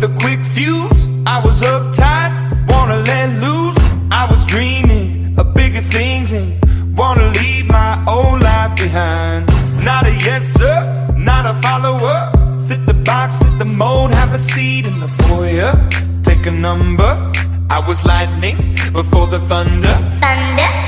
with a quick fuse. I was uptight, wanna let loose. I was dreaming of bigger things and wanna leave my old life behind. Not a yes sir, not a follower. Fit the box, fit the mold, have a seat in the foyer. Take a number. I was lightning before the thunder. Thunder.